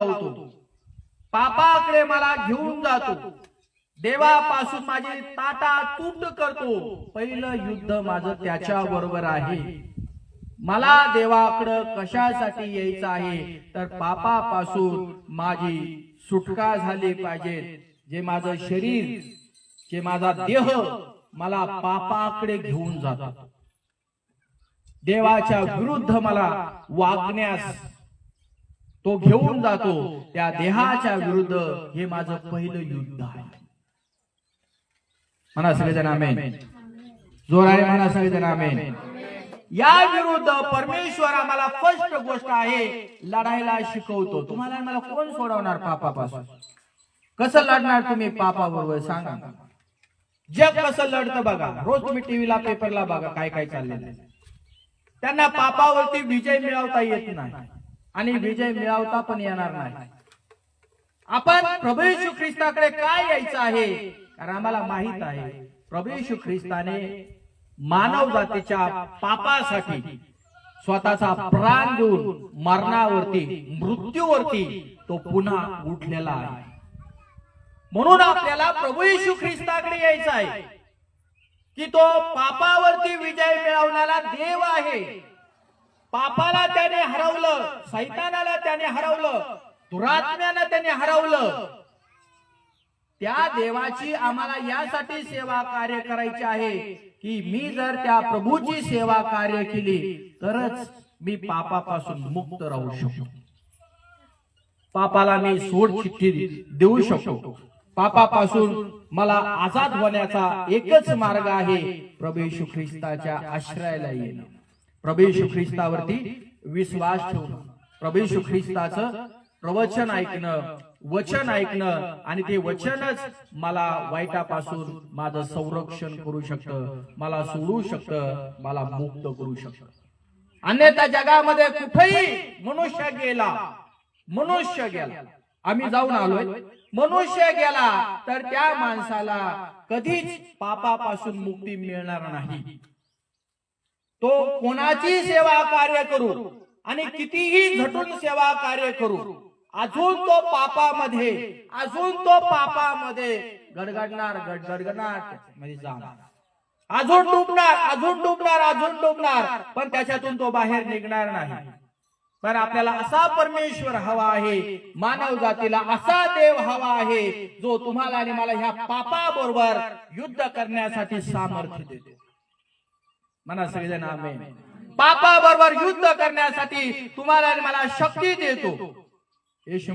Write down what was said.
होतो, पापाकडे मला घेऊन जातो, देवापासून माझी ताटातूट करतो। पहिलं युद्ध माझं त्याच्या बरोबर आहे। मला देवाकडे कशासाठी यायचं आहे तर पापापासून माझी सुटका झाली पाहिजे। जे माझं शरीर, जे माझा देह मला पापाकडे घेऊन जातो, देवाच्या विरुद्ध मला वागण्यास तो घेऊन जातो। त्या देहाच्या विरुद्ध हे माझं पहिलं युद्ध आहे। म्हणा सगळेजण आमेन, जोराने म्हणा सगळेजण आमेन। या विरुद्ध परमेश्वर आम्हाला फर्स्ट गोष्ट आहे लढायला शिकवतो। तुम्हाला मला कोण सोडवणार पापापासून? कसं लढणार तुम्ही पापाबरोबर सांगा? जग कसं लढतं बघा, रोज तुम्ही टीव्हीला पेपरला बघा काय काय चाललेलं आहे। त्यांना पापावरती विजय मिळवता येत नाही आणि विजय मिळवता पण येणार नाही। आपण प्रभू येशू ख्रिस्ताकडे काय यायचं आहे? कारण आम्हाला माहित आहे प्रभू येशू ख्रिस्ताने मानव जातीच्या पापासाठी स्वतःचा प्राण देऊन मरणावरती, मृत्यूवरती तो पुन्हा उठलेला आहे। म्हणून आपल्याला प्रभू येशू ख्रिस्ताकडे यायचं आहे की तो पापावरती विजय मिळवणारा देव आहे। पापाला त्याने हरवलं, शैतानाला त्याने हरवलं, दुरात्म्याला त्याने हरवलं। त्या देवाची आम्हाला यासाठी सेवा कार्य करायची आहे की मी जर त्या प्रभूची सेवा कार्य केली तरच मी पापापासून मुक्त राहू शकतो, पापाला मी सोडचिठ्ठी देऊ शकतो। पापापासून मला आजाद होण्याचा एकच मार्ग आहे प्रभू येशू ख्रिस्ताच्या आश्रयाला येणं, प्रभू येशू ख्रिस्तावरती विश्वास ठेवणं, प्रभू येशू ख्रिस्ताचं प्रवचन ऐकणं, वचन ऐकणं, आणि ते वचनच मला वाईटापासून माझं संरक्षण करू शकतं, मला सोडू शकतं, मला मुक्त करू शकतं। अन्यथा जगामध्ये कुठेही मनुष्य गेला, आम्ही जाऊन आलोय, मनुष्य गेला तर त्या माणसाला कधीच पापापासून मुक्ती मिळणार नाही। तो कोणाची सेवा कार्य करू आणि कितीही झटून सेवा कार्य करू, अजून तो पापामध्ये गडगडणार म्हणजे जाणार, अजून डुबणार, पण त्याच्यातून तो बाहेर निघणार नाही। पण आपल्याला असा परमेश्वर हवा आहे, मानव जातीला असा देव हवा आहे जो तुम्हाला आणि मला ह्या पापाबरोबर युद्ध करण्यासाठी सामर्थ्य देतो। म्हणा सगळेजण आमेन। पापाबरोबर युद्ध करण्यासाठी तुम्हाला आणि मला शक्ती देतो।